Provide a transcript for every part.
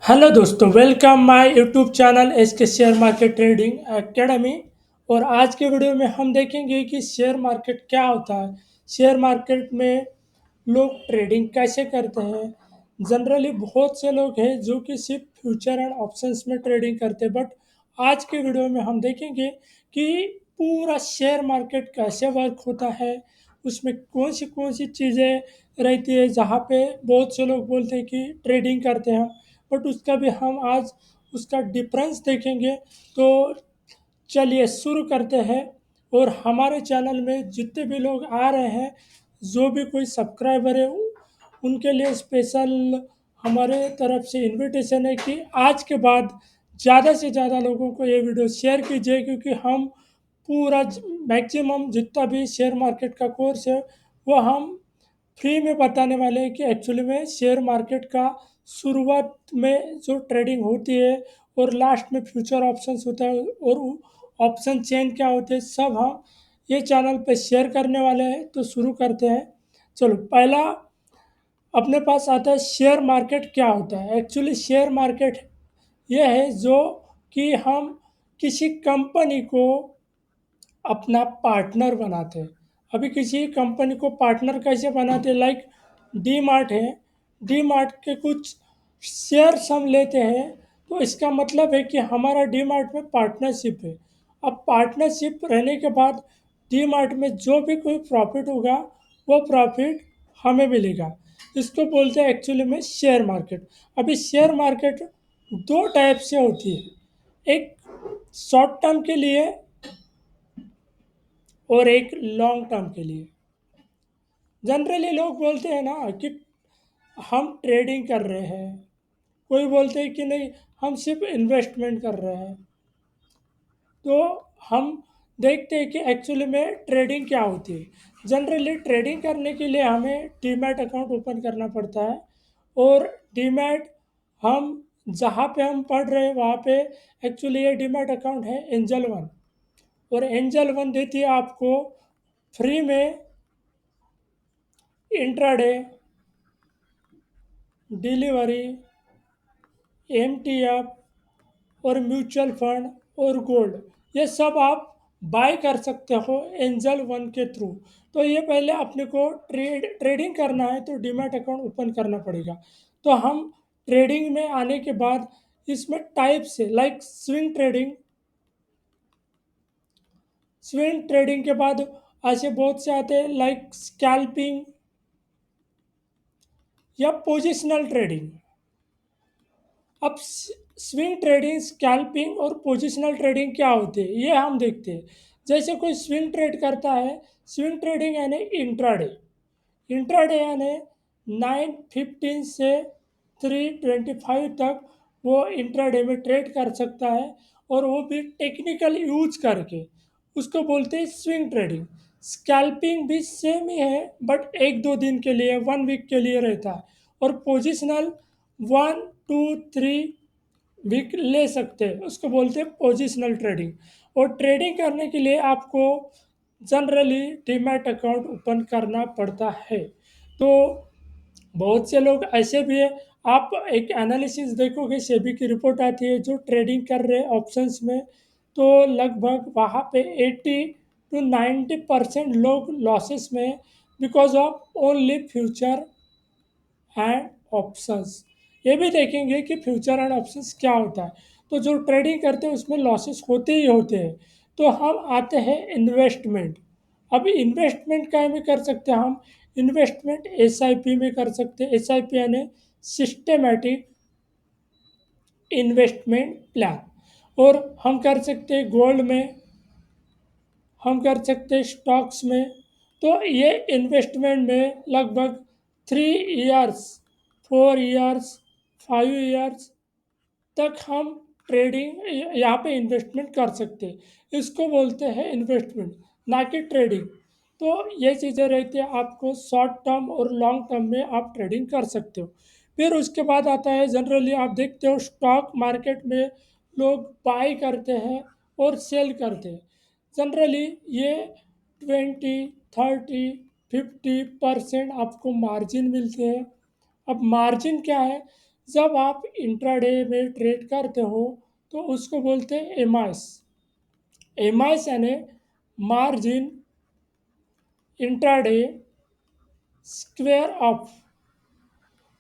Hello दोस्तों, welcome my YouTube channel S के share market trading academy. और आज के वीडियो में हम देखेंगे कि शेयर मार्केट क्या होता है। शेयर मार्केट में लोग ट्रेडिंग कैसे करते हैं। जनरली बहुत से लोग हैं जो कि सिर्फ फ्यूचर एंड ऑप्शंस में ट्रेडिंग करते हैं, बट आज के वीडियो में हम देखेंगे कि पूरा शेयर मार्केट कैसे वर्क होता है, उसमें कौन सी चीज़ें रहती है जहाँ पे बहुत से लोग बोलते हैं कि ट्रेडिंग करते हैं, बट उसका भी हम आज उसका डिफरेंस देखेंगे। तो चलिए शुरू करते हैं। और हमारे चैनल में जितने भी लोग आ रहे हैं, जो भी कोई सब्सक्राइबर है, उनके लिए स्पेशल हमारे तरफ से इनविटेशन है कि आज के बाद ज़्यादा से ज़्यादा लोगों को ये वीडियो शेयर कीजिए, क्योंकि हम पूरा मैक्सिमम जितना भी शेयर मार्केट का कोर्स है वो हम फ्री में बताने वाले हैं कि एक्चुअली में शेयर मार्केट का शुरुआत में जो ट्रेडिंग होती है और लास्ट में फ्यूचर ऑप्शंस होता है और ऑप्शन चेन क्या होते हैं, सब हम ये चैनल पे शेयर करने वाले हैं। तो शुरू करते हैं। चलो, पहला अपने पास आता है शेयर मार्केट क्या होता है। एक्चुअली शेयर मार्केट ये है जो कि हम किसी कंपनी को अपना पार्टनर बनाते हैं। अभी किसी कंपनी को पार्टनर कैसे बनाते हैं, लाइक डी मार्ट है। डी मार्ट के कुछ शेयर्स हम लेते हैं, तो इसका मतलब है कि हमारा डी मार्ट में पार्टनरशिप है। अब पार्टनरशिप रहने के बाद डी मार्ट में जो भी कोई प्रॉफिट होगा वो प्रॉफिट हमें मिलेगा। इसको बोलते हैं एक्चुअली में शेयर मार्केट। अभी शेयर मार्केट दो टाइप से होती है, एक शॉर्ट टर्म के लिए और एक लॉन्ग टर्म के लिए। जनरली लोग बोलते हैं ना कि हम ट्रेडिंग कर रहे हैं, कोई बोलते हैं कि नहीं हम सिर्फ इन्वेस्टमेंट कर रहे हैं। तो हम देखते हैं कि एक्चुअली में ट्रेडिंग क्या होती है। जनरली ट्रेडिंग करने के लिए हमें डीमैट अकाउंट ओपन करना पड़ता है। और डीमैट हम जहाँ पे हम पढ़ रहे हैं वहाँ पे एक्चुअली ये डीमैट अकाउंट है एंजल वन। और एंजल वन देती है आपको फ्री में इंट्राडे, डिलीवरी, एमटीएफ और म्यूचुअल फंड और गोल्ड, ये सब आप बाय कर सकते हो एंजल वन के थ्रू। तो ये पहले अपने को ट्रेडिंग करना है तो डीमैट अकाउंट ओपन करना पड़ेगा। तो हम ट्रेडिंग में आने के बाद इसमें टाइप से लाइक स्विंग ट्रेडिंग के बाद ऐसे बहुत से आते हैं लाइक स्कैल्पिंग या पोजिशनल ट्रेडिंग। अब स्विंग ट्रेडिंग, स्कैल्पिंग और पोजिशनल ट्रेडिंग क्या होते हैं ये हम देखते हैं। जैसे कोई स्विंग ट्रेड करता है, स्विंग ट्रेडिंग यानी इंट्राडे। इंट्राडे यानी 9:15 से 3:25 तक वो इंट्राडे में ट्रेड कर सकता है, और वो भी टेक्निकल यूज करके, उसको बोलते हैं स्विंग ट्रेडिंग। स्कैल्पिंग भी सेम ही है, बट एक दो दिन के लिए, 1 वीक के लिए रहता है। और पोजिशनल 1 2 3 वीक ले सकते हैं, उसको बोलते हैं पोजिशनल ट्रेडिंग। और ट्रेडिंग करने के लिए आपको जनरली डीमैट अकाउंट ओपन करना पड़ता है। तो बहुत से लोग ऐसे भी है, आप एक एनालिसिस देखोगे, सेबी की रिपोर्ट आती है जो ट्रेडिंग कर रहे हैं ऑप्शंस में, तो लगभग वहाँ पे 80 to 90% लोग लॉसेस में, because of only future and options. ये भी देखेंगे कि फ्यूचर एंड ऑप्शंस क्या होता है। तो जो ट्रेडिंग करते हैं उसमें लॉसेस होते ही होते हैं। तो हम आते हैं इन्वेस्टमेंट। अब इन्वेस्टमेंट क्या में कर सकते हैं हम, इन्वेस्टमेंट एसआईपी में कर सकते हैं। एसआईपी यानी सिस्टेमेटिक इन्वेस्टमेंट प्लान। और हम कर सकते हैं गोल्ड में, हम कर सकते हैं स्टॉक्स में। तो ये इन्वेस्टमेंट में लगभग 3 इयर्स, 4 इयर्स, 5 इयर्स तक हम ट्रेडिंग यहाँ पे इन्वेस्टमेंट कर सकते हैं। इसको बोलते हैं इन्वेस्टमेंट, ना कि ट्रेडिंग। तो ये चीज़ें रहती है, आपको शॉर्ट टर्म और लॉन्ग टर्म में आप ट्रेडिंग कर सकते हो। फिर उसके बाद आता है, जनरली आप देखते हो स्टॉक मार्केट में लोग बाई करते हैं और सेल करते हैं। जनरली ये 20 30 50% आपको मार्जिन मिलते हैं। अब मार्जिन क्या है, जब आप इंट्राडे में ट्रेड करते हो तो उसको बोलते हैं एमआईएस। एमआईएस यानी margin intraday square of.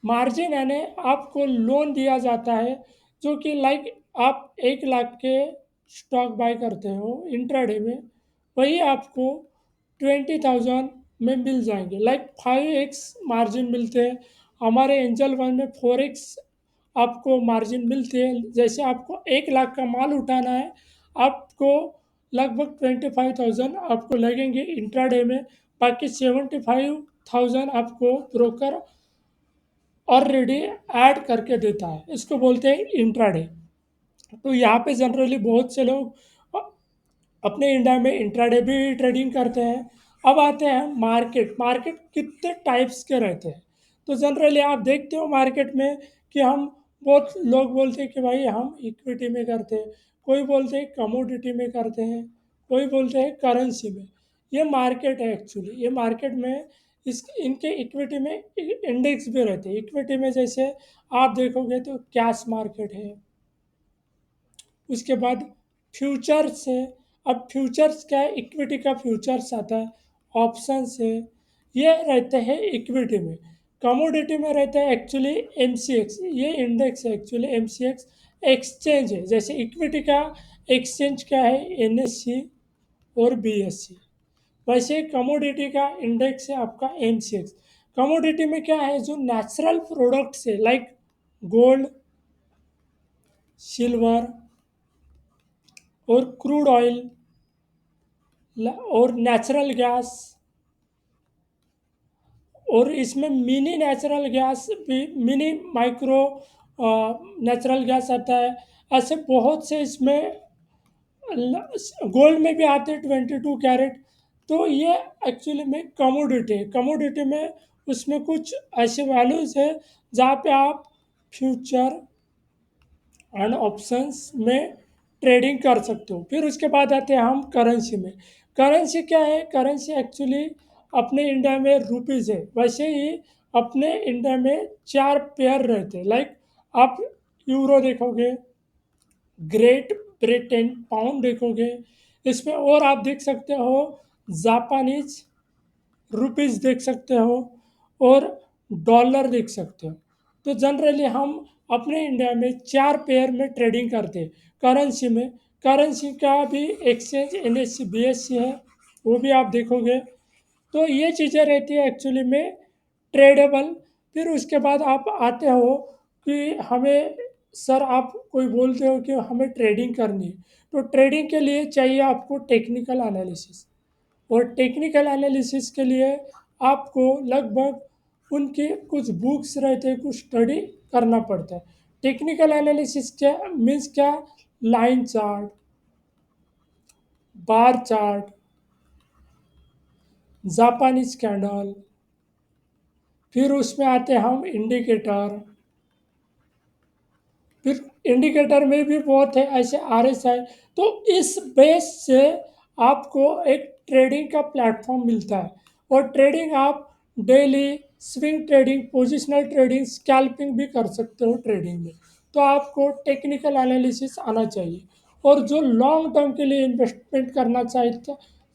Margin यानी आपको लोन दिया जाता है, जो कि लाइक आप 1 लाख के स्टॉक बाय करते हो इंट्राडे में, वही आपको 20,000 में मिल जाएंगे। लाइक 5x मार्जिन मिलते हैं। हमारे एंजल वन में 4x आपको मार्जिन मिलते हैं। जैसे आपको 1 लाख का माल उठाना है, आपको लगभग 25,000 आपको लगेंगे इंट्राडे में। बाकी 75,000 आपको ब्रोकर ऑलरेडी ऐड करके देता है। इसको बोलते हैं इंट्राडे। तो यहाँ पे जनरली बहुत से लोग अपने इंडिया में इंट्राडे भी ट्रेडिंग करते हैं। अब आते हैं मार्केट। मार्केट कितने टाइप्स के रहते हैं? तो जनरली आप देखते हो मार्केट में कि हम, बहुत लोग बोलते हैं कि भाई हम इक्विटी में करते हैं, कोई बोलते हैं कमोडिटी में करते हैं, कोई बोलते हैं करेंसी में। ये मार्केट है एक्चुअली। ये मार्केट में इस इनके इक्विटी में इंडेक्स भी रहते हैं। इक्विटी में जैसे आप देखोगे तो कैश मार्केट है, उसके बाद फ्यूचर्स है। अब फ्यूचर्स क्या है? इक्विटी का फ्यूचर्स आता है, ऑप्शंस है, ये रहते हैं इक्विटी में। कमोडिटी में रहता है एक्चुअली एमसीएक्स, ये इंडेक्स है एक्चुअली। एमसीएक्स एक्सचेंज है। जैसे इक्विटी का एक्सचेंज क्या है? एनएससी और बीएससी। वैसे कमोडिटी का इंडेक्स है आपका एमसीएक्स। कमोडिटी में क्या है? जो नेचुरल प्रोडक्ट्स है लाइक गोल्ड, सिल्वर और क्रूड ऑयल और नेचुरल गैस, और इसमें मिनी नेचुरल गैस भी, मिनी माइक्रो नेचुरल गैस आता है। ऐसे बहुत से इसमें गोल्ड में भी आते हैं 22 कैरेट। तो ये एक्चुअली में कमोडिटी है। कमोडिटी में उसमें कुछ ऐसे वैल्यूज है जहाँ पे आप फ्यूचर एंड ऑप्शंस में ट्रेडिंग कर सकते हो। फिर उसके बाद आते हैं हम करेंसी में। करेंसी क्या है? करेंसी एक्चुअली अपने इंडिया में रुपीज़ है। वैसे ही अपने इंडिया में 4 पेयर रहते हैं। लाइक आप यूरो देखोगे, ग्रेट ब्रिटेन पाउंड देखोगे, इसमें और आप देख सकते हो जापानीज रुपीज़ देख सकते हो, और डॉलर देख सकते हो। तो जनरली हम अपने इंडिया में 4 पेयर में ट्रेडिंग करते हैं करेंसी में। करेंसी का भी एक्सचेंज एनएससी बीएससी है, वो भी आप देखोगे। तो ये चीज़ें रहती है एक्चुअली में ट्रेडेबल। फिर उसके बाद आप आते हो कि हमें, सर आप कोई बोलते हो कि हमें ट्रेडिंग करनी है, तो ट्रेडिंग के लिए चाहिए आपको टेक्निकल एनालिसिस। और टेक्निकल एनालिसिस के लिए आपको लगभग उनके कुछ बुक्स रहते हैं, कुछ स्टडी करना पड़ता है। टेक्निकल एनालिसिस क्या मीन्स क्या? Line chart, bar chart, Japanese candle, फिर उसमें आते हैं हम इंडिकेटर। फिर इंडिकेटर में भी बहुत है ऐसे आरएसआई। तो इस बेस से आपको एक ट्रेडिंग का प्लेटफॉर्म मिलता है। और ट्रेडिंग आप daily swing trading, positional trading, scalping भी कर सकते हो ट्रेडिंग में। तो आपको टेक्निकल एनालिसिस आना चाहिए। और जो लॉन्ग टर्म के लिए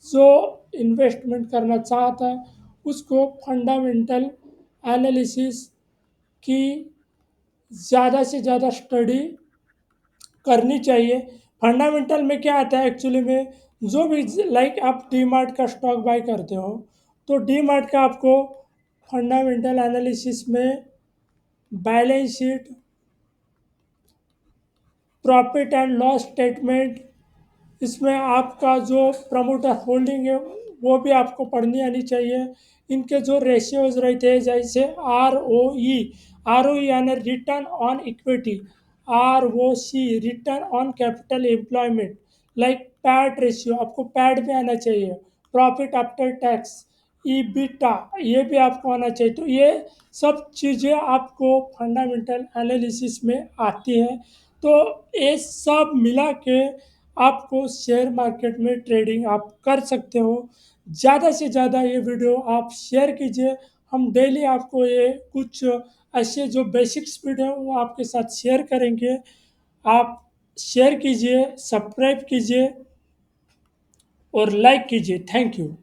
जो इन्वेस्टमेंट करना चाहता है, उसको फंडामेंटल एनालिसिस की ज़्यादा से ज़्यादा स्टडी करनी चाहिए। फंडामेंटल में क्या आता है एक्चुअली में? जो भी, लाइक आप डी मार्ट का स्टॉक बाय करते हो, तो डी मार्ट का आपको फंडामेंटल एनालिसिस में balance sheet, profit and loss statement, इसमें आपका जो प्रमोटर होल्डिंग है वो भी आपको पढ़नी आनी चाहिए। इनके जो रेशियोज रहते हैं, जैसे आर ओ ई यानी return on equity, ROC return on capital employment, like PAT ratio, आपको पैट भी आना चाहिए। प्रॉफिट आफ्टर टैक्स, ईबिटा, ये भी आपको आना चाहिए। तो ये सब चीज़ें आपको फंडामेंटल एनालिसिस में आती हैं। तो ये सब मिला के आपको शेयर मार्केट में ट्रेडिंग आप कर सकते हो। ज़्यादा से ज़्यादा ये वीडियो आप शेयर कीजिए। हम डेली आपको ये कुछ ऐसे जो बेसिक स्पीड है वो आपके साथ शेयर करेंगे। आप शेयर कीजिए, सब्सक्राइब कीजिए और लाइक कीजिए। Thank you.